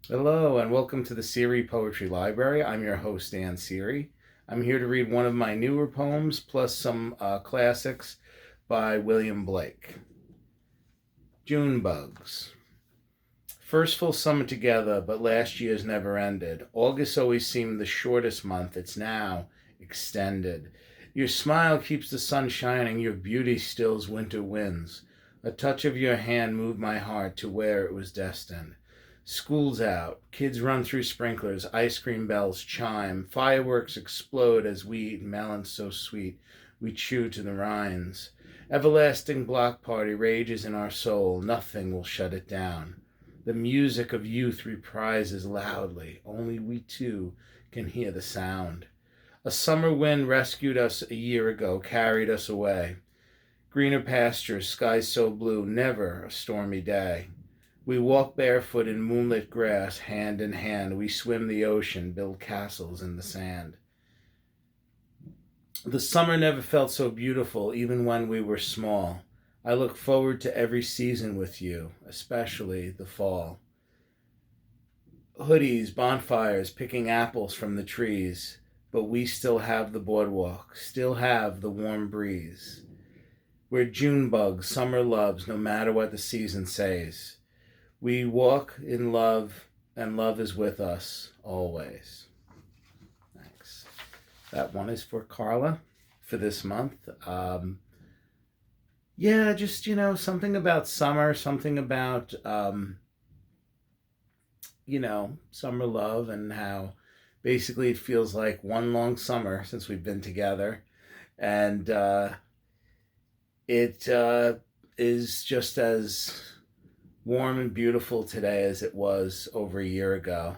Hello and welcome to the Siri Poetry Library. I'm your host, Dan Siri. I'm here to read one of my newer poems plus some classics by William Blake. Junebugs. First full summer together, but last year's never ended. August always seemed the shortest month. It's now extended. Your smile keeps the sun shining. Your beauty stills winter winds. A touch of your hand moved my heart to where it was destined. School's out. Kids run through sprinklers. Ice cream bells chime. Fireworks explode as we eat melons so sweet we chew to the rinds. Everlasting block party rages in our soul. Nothing will shut it down. The music of youth reprises loudly. Only we two can hear the sound. A summer wind rescued us a year ago, carried us away. Greener pastures, skies so blue, never a stormy day. We walk barefoot in moonlit grass, hand in hand. We swim the ocean, build castles in the sand. The summer never felt so beautiful, even when we were small. I look forward to every season with you, especially the fall. Hoodies, bonfires, picking apples from the trees, but we still have the boardwalk, still have the warm breeze. We're June bugs, summer loves, no matter what the season says. We walk in love, and love is with us always. Thanks. That one is for Carla for this month. Just, something about summer, something about, summer love and how basically it feels like one long summer since we've been together. And it is just as warm and beautiful today as it was over a year ago.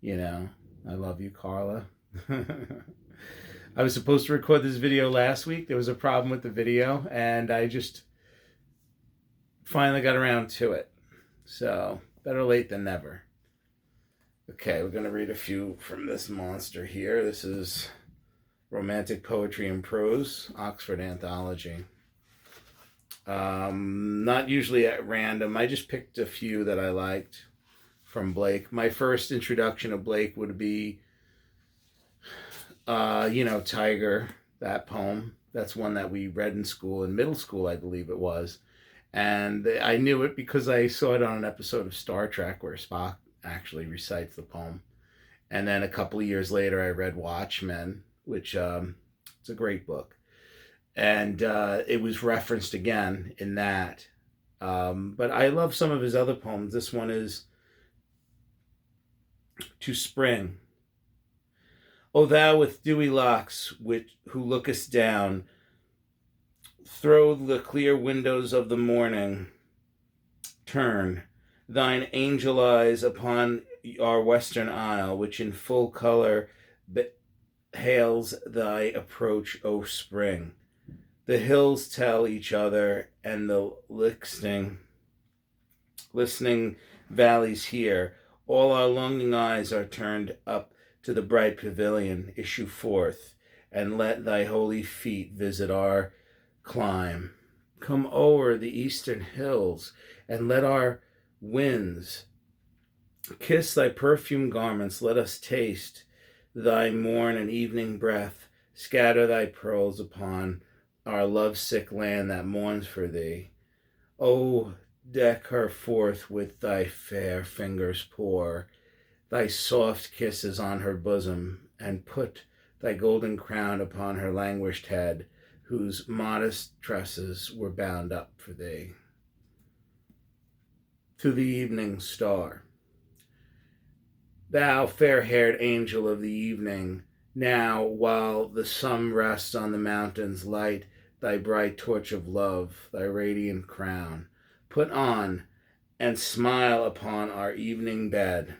I love you, Carla. I was supposed to record this video last week. There was a problem with the video, and I just finally got around to it. So, better late than never. Okay, we're going to read a few from this monster here. This is Romantic Poetry and Prose, Oxford Anthology. Not usually at random. I just picked a few that I liked from Blake. My first introduction of Blake would be Tiger, that poem. That's one that we read in school, in middle school, I believe it was. And I knew it because I saw it on an episode of Star Trek where Spock actually recites the poem. And then a couple of years later, I read Watchmen, which it's a great book. And it was referenced again in that. But I love some of his other poems. This one is To Spring. O thou with dewy locks, who lookest down, through the clear windows of the morning, turn thine angel eyes upon our western isle, which in full color hails thy approach, O spring. The hills tell each other, and the listening valleys hear. All our longing eyes are turned up to the bright pavilion. Issue forth, and let thy holy feet visit our clime. Come o'er the eastern hills, and let our winds kiss thy perfumed garments. Let us taste thy morn and evening breath. Scatter thy pearls upon our lovesick land that mourns for thee. O deck her forth with thy fair fingers, pour thy soft kisses on her bosom, and put thy golden crown upon her languished head, whose modest tresses were bound up for thee. To the evening star. Thou fair-haired angel of the evening, now while the sun rests on the mountains, light thy bright torch of love, thy radiant crown. Put on and smile upon our evening bed.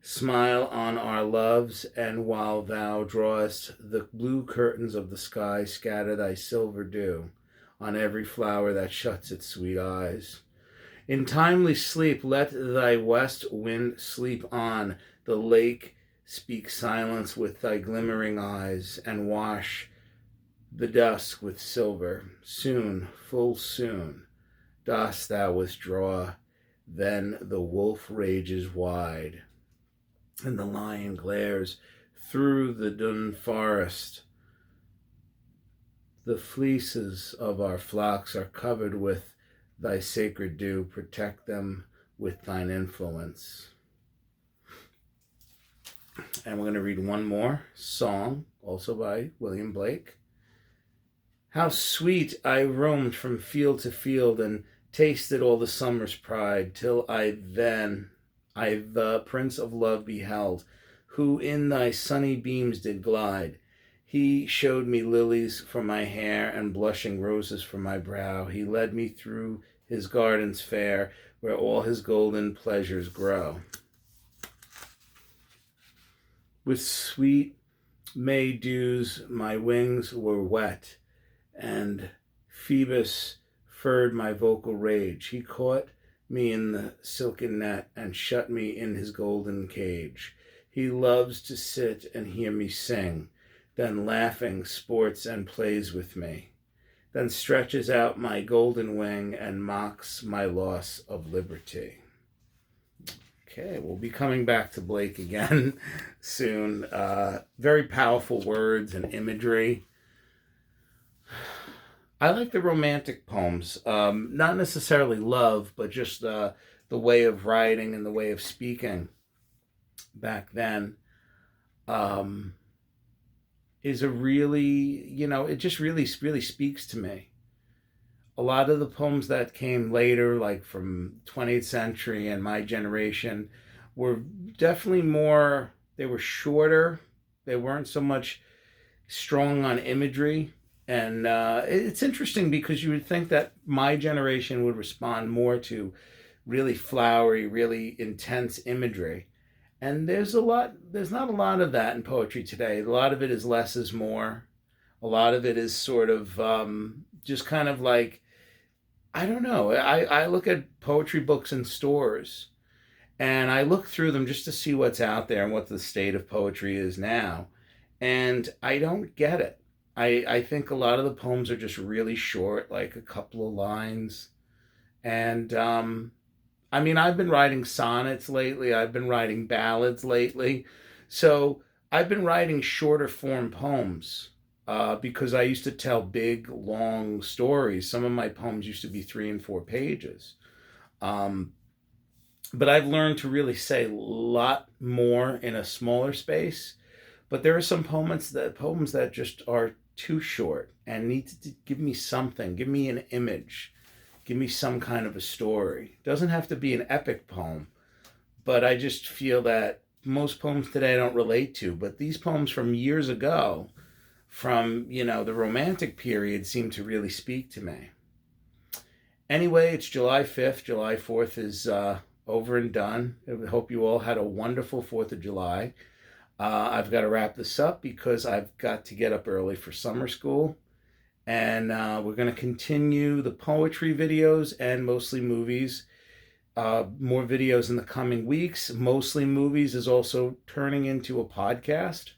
Smile on our loves, and while thou drawest the blue curtains of the sky, scatter thy silver dew on every flower that shuts its sweet eyes. In timely sleep let thy west wind sleep on the lake, speak silence with thy glimmering eyes, and wash the dusk with silver. Soon, full soon, dost thou withdraw Then the wolf rages wide, and the lion glares through the dun forest. The fleeces of our flocks are covered with thy sacred dew. Protect them with thine influence. And we're going to read one more song, also by William Blake. How sweet I roamed from field to field and tasted all the summer's pride, till I the Prince of Love beheld, who in thy sunny beams did glide. He showed me lilies for my hair and blushing roses for my brow. He led me through his gardens fair, where all his golden pleasures grow. With sweet May dews my wings were wet, and Phoebus furred my vocal rage. He caught me in the silken net and shut me in his golden cage. He loves to sit and hear me sing, then laughing sports and plays with me, then stretches out my golden wing and mocks my loss of liberty. Okay, we'll be coming back to Blake again soon. Very powerful words and imagery. I like the romantic poems, not necessarily love, but just the way of writing and the way of speaking back then is a really, it just really speaks to me. A lot of the poems that came later, like from 20th century and my generation, were definitely more, they were shorter. They weren't so much strong on imagery. And it's interesting because you would think that my generation would respond more to really flowery, really intense imagery. And there's not a lot of that in poetry today. A lot of it is less is more. A lot of it is sort of just kind of like, I don't know. I look at poetry books in stores and I look through them just to see what's out there and what the state of poetry is now. And I don't get it. I think a lot of the poems are just really short, like a couple of lines. And I've been writing sonnets lately. I've been writing ballads lately. So I've been writing shorter form poems. Because I used to tell big, long stories. Some of my poems used to be 3 and 4 pages. But I've learned to really say a lot more in a smaller space. But there are some poems that just are too short and need to give me something. Give me an image. Give me some kind of a story. It doesn't have to be an epic poem. But I just feel that most poems today I don't relate to. But these poems from years ago, from the romantic period, seem to really speak to me. Anyway, it's July 5th. July 4th is over and done. I hope you all had a wonderful 4th of July. I've got to wrap this up because I've got to get up early for summer school. And we're going to continue the poetry videos and mostly movies. More videos in the coming weeks. Mostly movies is also turning into a podcast.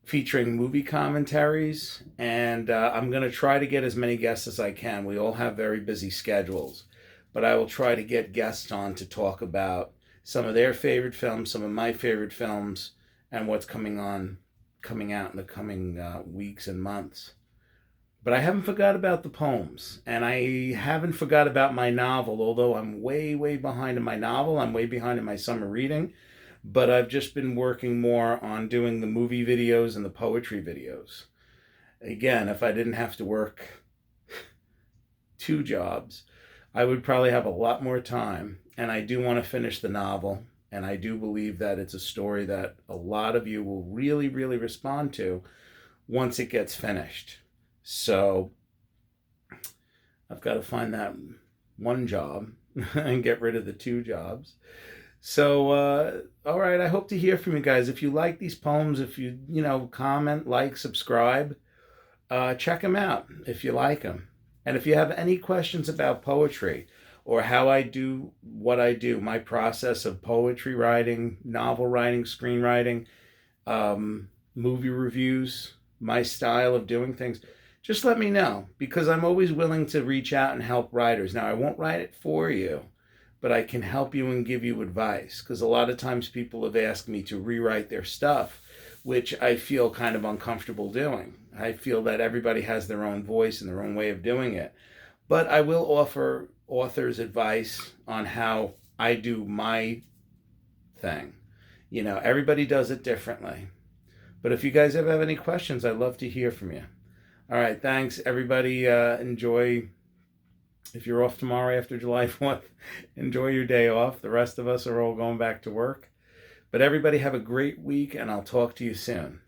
Featuring movie commentaries, and I'm going to try to get as many guests as I can. We all have very busy schedules, but I will try to get guests on to talk about some of their favorite films, some of my favorite films, and what's coming out in the coming weeks and months. But I haven't forgot about the poems, and I haven't forgot about my novel, although I'm way, way behind in my novel. I'm way behind in my summer reading. But I've just been working more on doing the movie videos and the poetry videos. Again, if I didn't have to work 2 jobs, I would probably have a lot more time. And I do want to finish the novel. And I do believe that it's a story that a lot of you will really, really respond to once it gets finished. So I've got to find that 1 job and get rid of the 2 jobs. So, all right, I hope to hear from you guys. If you like these poems, if you, comment, like, subscribe, check them out if you like them. And if you have any questions about poetry or how I do what I do, my process of poetry writing, novel writing, screenwriting, movie reviews, my style of doing things, just let me know, because I'm always willing to reach out and help writers. Now, I won't write it for you, but I can help you and give you advice, because a lot of times people have asked me to rewrite their stuff, which I feel kind of uncomfortable doing. I feel that everybody has their own voice and their own way of doing it. But I will offer authors advice on how I do my thing. Everybody does it differently. But if you guys ever have any questions, I'd love to hear from you. All right, thanks, everybody. Enjoy. If you're off tomorrow after July 4th, enjoy your day off. The rest of us are all going back to work. But everybody have a great week, and I'll talk to you soon.